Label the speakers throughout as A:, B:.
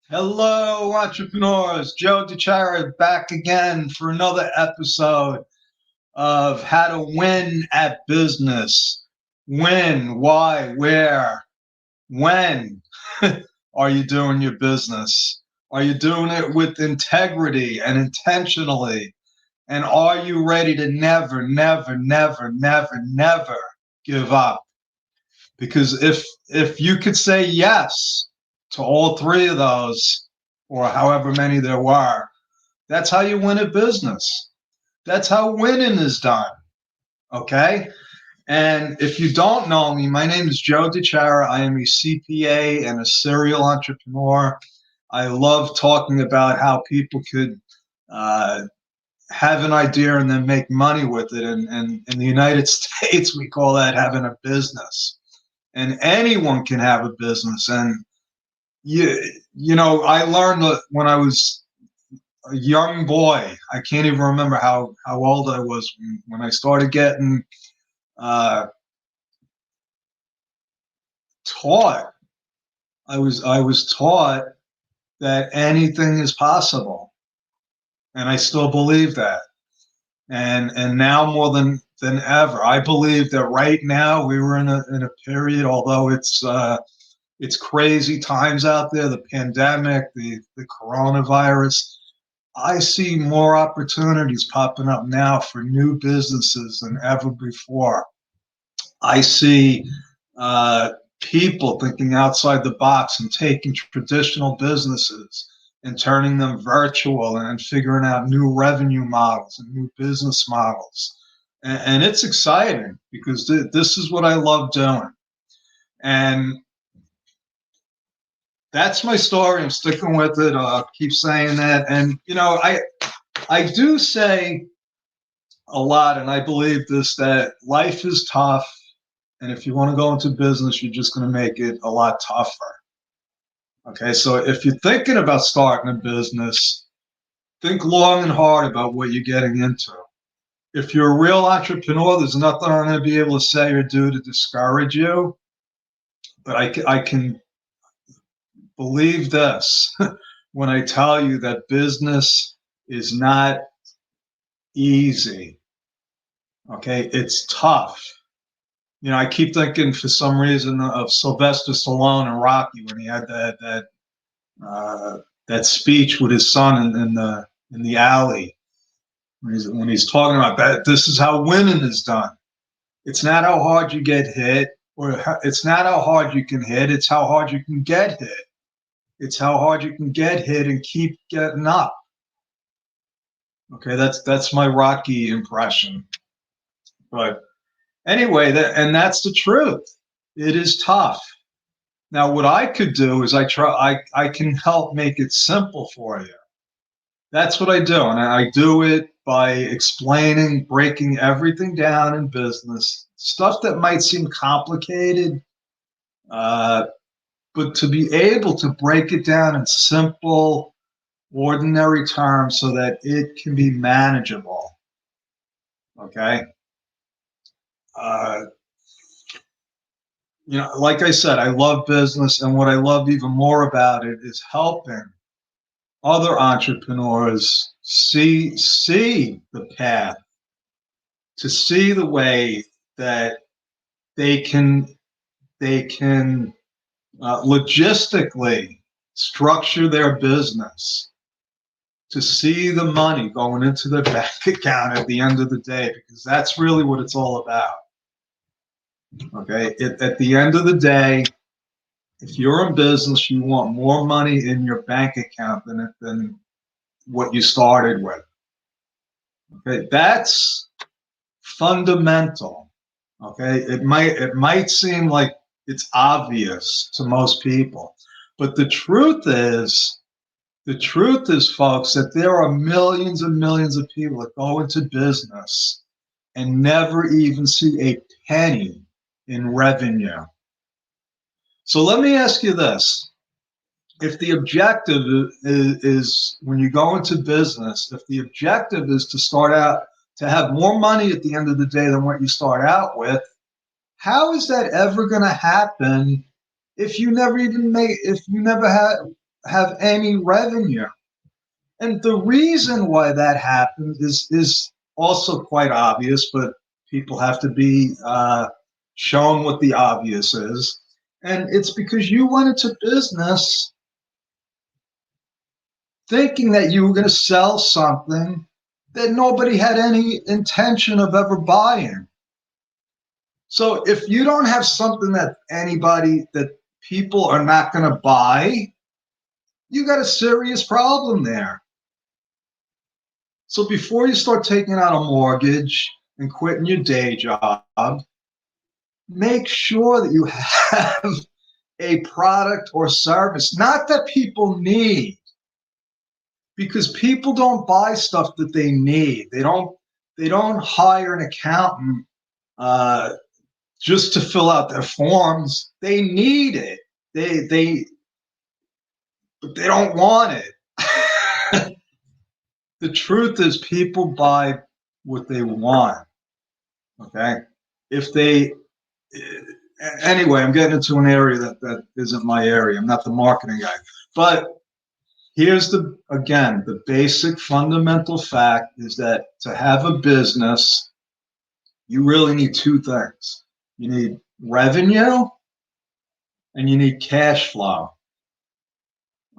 A: Hello, entrepreneurs. Joe DeChara back again for another episode of How to Win at Business. When, why, where, when are you doing your business? Are you doing it with integrity and intentionally? And are you ready to never, never, never, never, never give up? Because if you could say yes to all three of those, or however many there were, that's how you win a business. That's how winning is done. Okay. And if you don't know me, my name is Joe DeChara. I am a CPA and a serial entrepreneur. I love talking about how people could uh, have an idea and then make money with it. And in the United States, we call that having a business. And anyone can have a business. And I learned that when I was a young boy. I can't even remember how old I was when I started getting uh, taught. I was taught that anything is possible, and I still believe that. And now more than ever, I believe that right now we were in a period, although it's crazy times out there, the pandemic, the coronavirus. I see more opportunities popping up now for new businesses than ever before. I see uh, people thinking outside the box and taking traditional businesses and turning them virtual and figuring out new revenue models and new business models. And it's exciting because this is what I love doing. And that's my story. I'm sticking with it. I'll keep saying that. And, I do say a lot, and I believe this, that life is tough. And if you want to go into business, you're just going to make it a lot tougher. Okay. So if you're thinking about starting a business, think long and hard about what you're getting into. If you're a real entrepreneur, there's nothing I'm going to be able to say or do to discourage you. But I can believe this when I tell you that business is not easy. Okay. It's tough. I keep thinking for some reason of Sylvester Stallone and Rocky when he had uh, that speech with his son in the alley when he's talking about that. This is how winning is done. It's not how hard you get hit, or it's not how hard you can hit. It's how hard you can get hit. It's how hard you can get hit and keep getting up. Okay, that's my Rocky impression. But anyway, that's the truth. It is tough. Now, what I could do is I can help make it simple for you. That's what I do. And I do it by explaining, breaking everything down in business, stuff that might seem complicated, uh, but to be able to break it down in simple, ordinary terms so that it can be manageable. Okay. Uh, like I said, I love business. And what I love even more about it is helping other entrepreneurs see the path, to see the way that they can logistically structure their business, to see the money going into their bank account at the end of the day, because that's really what it's all about. Okay, at the end of the day, if you're in business, you want more money in your bank account than what you started with. Okay, that's fundamental. Okay, it might seem like it's obvious to most people, but the truth is, folks, that there are millions and millions of people that go into business and never even see a penny in revenue. So let me ask you this. If the objective is when you go into business, if the objective is to start out to have more money at the end of the day than what you start out with, how is that ever going to happen if you never have any revenue? And the reason why that happens is also quite obvious, but people have to be shown what the obvious is. And it's because you went into business thinking that you were going to sell something that nobody had any intention of ever buying. So if you don't have something that people are not going to buy, you got a serious problem there. So before you start taking out a mortgage and quitting your day job, make sure that you have a product or service, not that people need, because people don't buy stuff that they need. They don't hire an accountant just to fill out their forms. They need it. But they don't want it. The truth is, people buy what they want. Okay, if they anyway, I'm getting into an area that isn't my area. I'm not the marketing guy, but here's the basic fundamental fact is that to have a business, you really need two things. You need revenue and you need cash flow.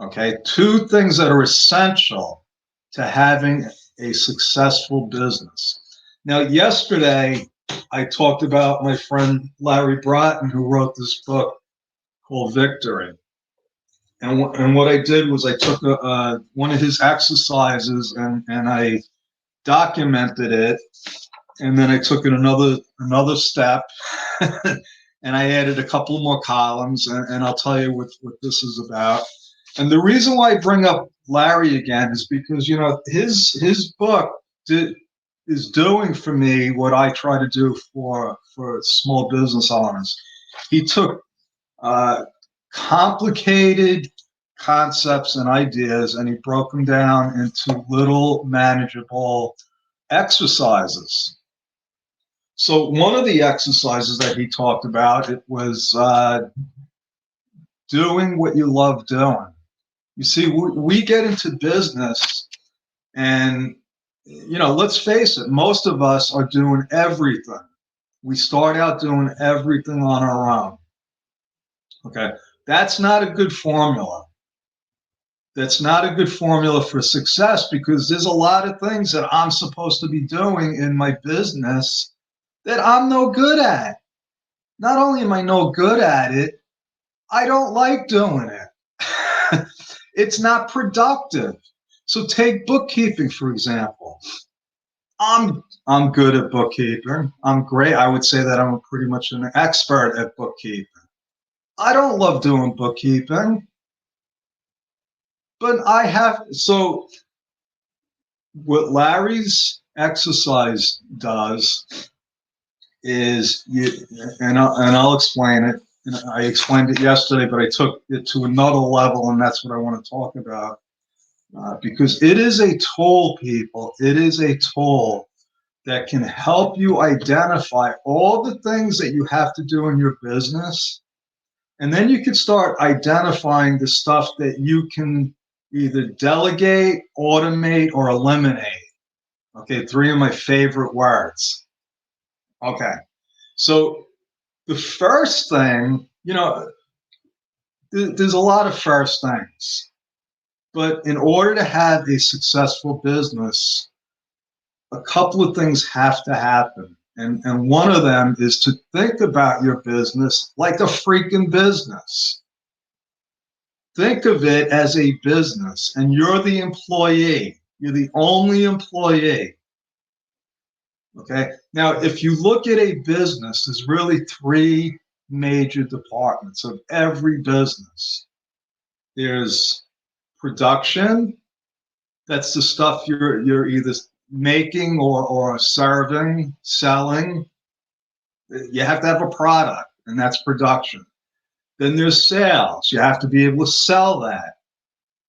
A: Okay, two things that are essential to having a successful business. Now, yesterday, I talked about my friend Larry Bratton, who wrote this book called Victory. And what I did was I took one of his exercises and I documented it, and then I took it another step, and I added a couple more columns, and I'll tell you what this is about. And the reason why I bring up Larry again is because his book is doing for me what I try to do for small business owners. He took complicated concepts and ideas and he broke them down into little manageable exercises. So one of the exercises that he talked about, it was doing what you love doing. You see, we get into business and, let's face it, most of us are doing everything. We start out doing everything on our own. Okay. That's not a good formula. That's not a good formula for success because there's a lot of things that I'm supposed to be doing in my business that I'm no good at. Not only am I no good at it, I don't like doing it. It's not productive. So take bookkeeping, for example. I'm good at bookkeeping. I'm great. I would say that I'm pretty much an expert at bookkeeping. I don't love doing bookkeeping, but so what Larry's exercise does is I'll explain it. I explained it yesterday, but I took it to another level, and that's what I want to talk about. Because it is a tool, people. It is a tool that can help you identify all the things that you have to do in your business. And then you can start identifying the stuff that you can either delegate, automate, or eliminate. Okay, three of my favorite words. Okay, so the first thing, there's a lot of first things. But in order to have a successful business, a couple of things have to happen. And one of them is to think about your business like a freaking business. Think of it as a business, and you're the employee. You're the only employee. Okay? Now, if you look at a business, there's really three major departments of every business. There's production. That's the stuff you're either making or serving, selling. You have to have a product, and that's production. Then there's sales. You have to be able to sell that.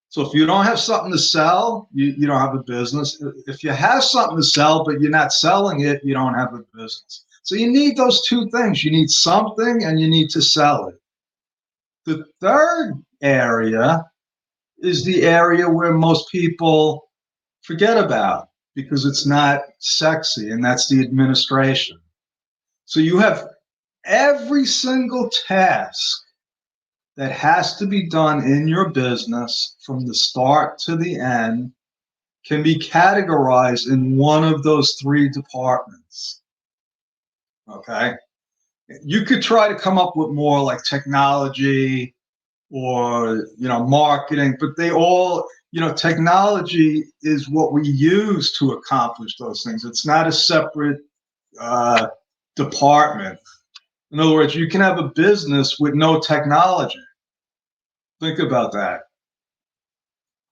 A: So if you don't have something to sell, you don't have a business. If you have something to sell, but you're not selling it, you don't have a business. So you need those two things. You need something and you need to sell it. The third area is the area where most people forget about because it's not sexy, and that's the administration. So you have every single task that has to be done in your business from the start to the end can be categorized in one of those three departments. Okay. You could try to come up with more like technology or, marketing, but they all, technology is what we use to accomplish those things. It's not a separate uh, department. In other words, you can have a business with no technology. Think about that.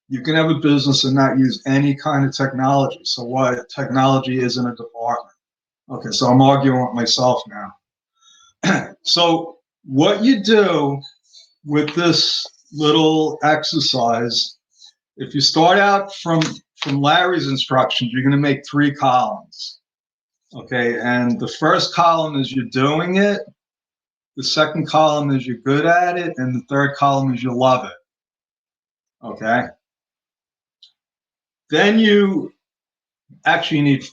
A: You can have a business and not use any kind of technology. So why technology isn't a department? Okay, so I'm arguing with myself now. So what you do with this little exercise, if you start out from Larry's instructions, you're going to make 3 columns. Okay, and the first column is you're doing it. The second column is you're good at it, and the third column is you love it. Okay. Then you actually need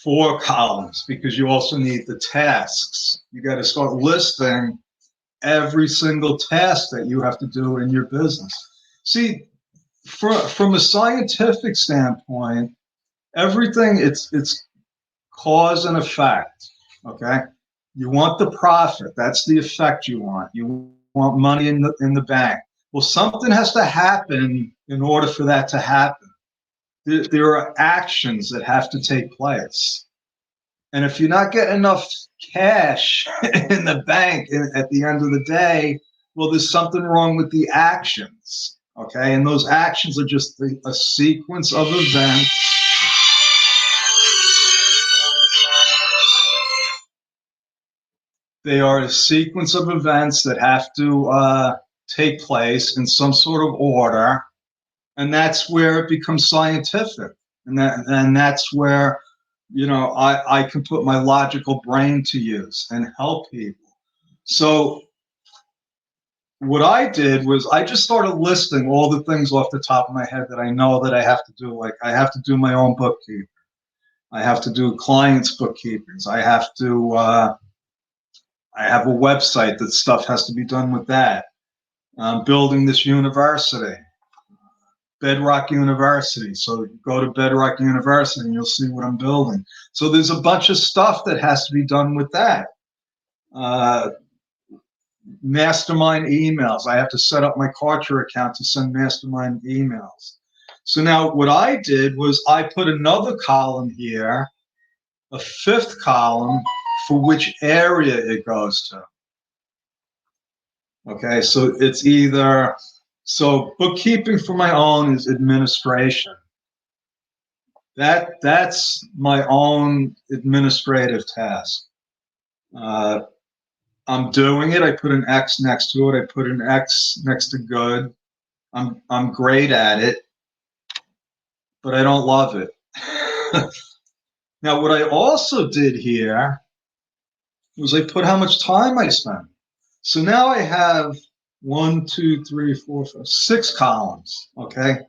A: 4 columns because you also need the tasks. You got to start listing every single task that you have to do in your business. See, from a scientific standpoint, everything it's cause and effect. Okay, you want the profit. That's the effect you want. You want money in the bank. Well, something has to happen in order for that to happen. There are actions that have to take place. And if you're not getting enough cash in the bank at the end of the day, well, there's something wrong with the actions. Okay. And those actions are just a sequence of events. They are a sequence of events that have to take place in some sort of order. And that's where it becomes scientific. And that's where, I can put my logical brain to use and help people. So what I did was I just started listing all the things off the top of my head that I know that I have to do. Like I have to do my own bookkeeping. I have to do clients' bookkeepings. I have a website that stuff has to be done with that. I'm building this university, Bedrock University. So go to Bedrock University and you'll see what I'm building. So there's a bunch of stuff that has to be done with that. Mastermind emails. I have to set up my Kartra account to send mastermind emails. So now what I did was I put another column here, a 5th column for which area it goes to. Okay, so it's either, so bookkeeping for my own is administration. That's my own administrative task. I'm doing it. I put an X next to it. I put an X next to good. I'm great at it, but I don't love it. Now, what I also did here was I put how much time I spent. So now I have 1, 2, 3, 4, 5, 6 columns. Okay.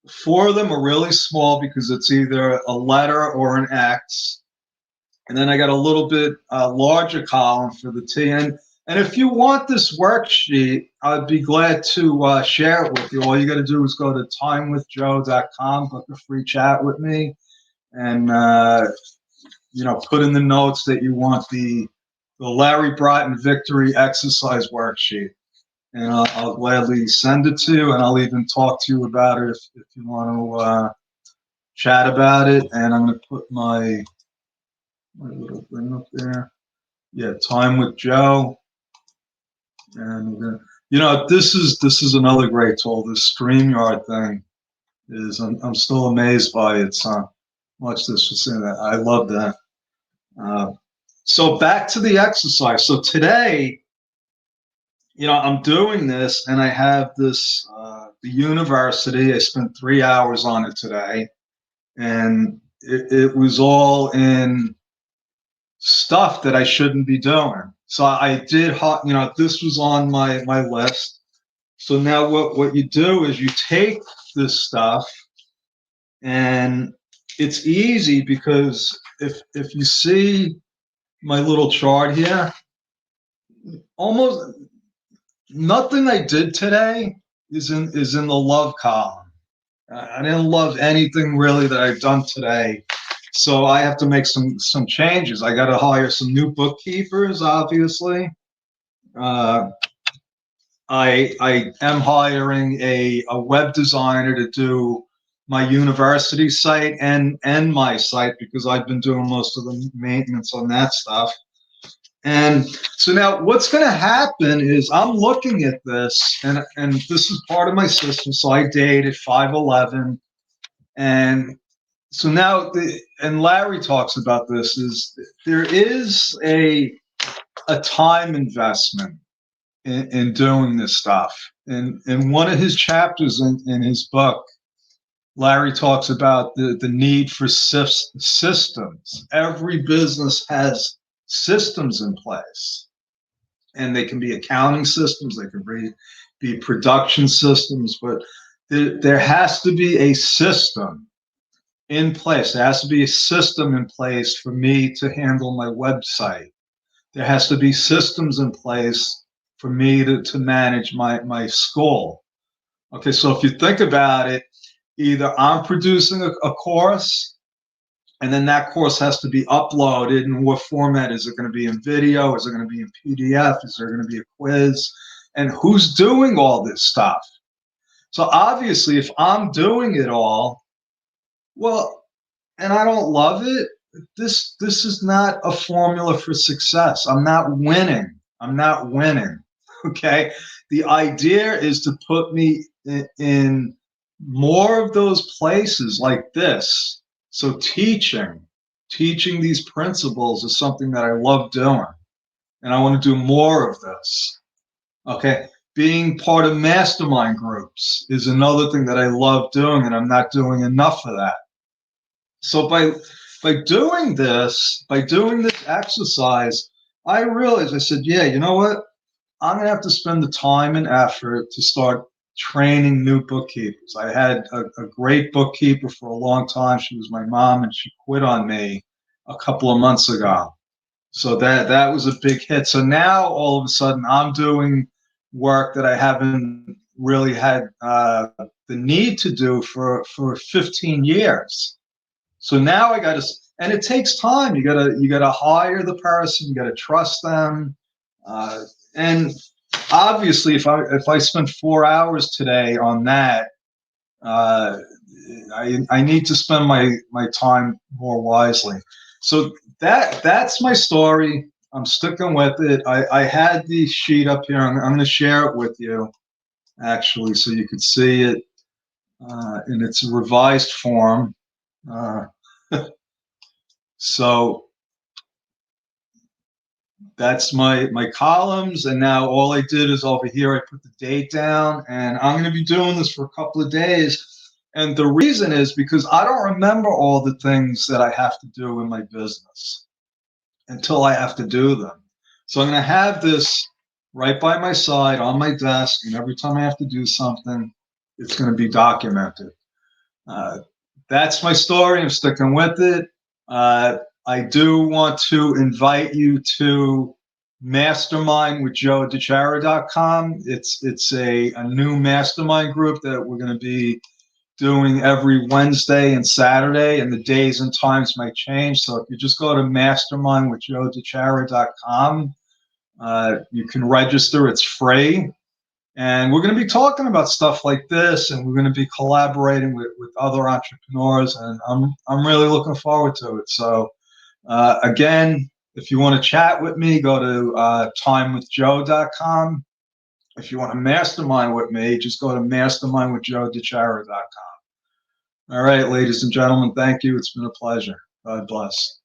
A: 4 of them are really small because it's either a letter or an X. And then I got a little bit larger column for the T. And if you want this worksheet, I'd be glad to share it with you. All you got to do is go to timewithjoe.com, book a free chat with me, and put in the notes that you want the Larry Bratton Victory Exercise Worksheet. And I'll gladly send it to you, and I'll even talk to you about it if you want to chat about it. And I'm going to put my little thing up there. Yeah, Time with Joe. And this is another great tool. This StreamYard thing is I'm still amazed by it. So watch this. Just saying that I love that. So back to the exercise. So today, I'm doing this, and I have this the university. I spent 3 hours on it today, and it was all in stuff that I shouldn't be doing. So I did, this was on my list. So now what you do is you take this stuff, and it's easy because if you see my little chart here, almost nothing I did today is in the love column. I didn't love anything really that I've done today. So I have to make some changes. I got to hire some new bookkeepers, obviously. Uh, I am hiring a web designer to do my university site and my site, because I've been doing most of the maintenance on that stuff. And so now what's going to happen is I'm looking at this, and this is part of my system. So I dated 5/11, and so now and Larry talks about this, is there is a time investment in doing this stuff. And in one of his chapters in his book, Larry talks about the need for systems. Every business has systems in place, and they can be accounting systems, they can be production systems, but there has to be a system in place. There has to be a system in place for me to handle my website. There has to be systems in place for me to manage my school. Okay, so if you think about it, either I'm producing a course, and then that course has to be uploaded. In what format? Is it going to be in video? Is it going to be in PDF? Is there going to be a quiz? And who's doing all this stuff? So obviously, if I'm doing it all, well, and I don't love it, this is not a formula for success. I'm not winning. I'm not winning. Okay. The idea is to put me in more of those places like this. So teaching these principles is something that I love doing, and I want to do more of this. Okay. Being part of mastermind groups is another thing that I love doing, and I'm not doing enough of that. So by doing this exercise, I realized, I said, yeah, you know what? I'm gonna have to spend the time and effort to start training new bookkeepers. I had a great bookkeeper for a long time. She was my mom, and she quit on me a couple of months ago. So that was a big hit. So now all of a sudden I'm doing work that I haven't really had the need to do for 15 years. So now I got to, and it takes time. You gotta hire the person. You got to trust them, and obviously, if I spend 4 hours today on that, uh, I need to spend my time more wisely. So that's my story. I'm sticking with it. I had the sheet up here. I'm going to share it with you, actually, so you could see it in its revised form. Uh, so that's my columns, and now all I did is over here I put the date down, and I'm going to be doing this for a couple of days. And the reason is because I don't remember all the things that I have to do in my business until I have to do them. So I'm going to have this right by my side on my desk, and every time I have to do something, it's going to be documented. uh, that's my story. I'm sticking with it. I do want to invite you to mastermindwithjoedechara.com. It's a new mastermind group that we're going to be doing every Wednesday and Saturday, and the days and times might change. So if you just go to mastermindwithjoedechara.com, you can register. It's free. And we're going to be talking about stuff like this, and we're going to be collaborating with other entrepreneurs, and I'm really looking forward to it. So again, if you want to chat with me, go to timewithjoe.com. If you want to mastermind with me, just go to mastermindwithjoedechara.com. All right, ladies and gentlemen, thank you. It's been a pleasure. God bless.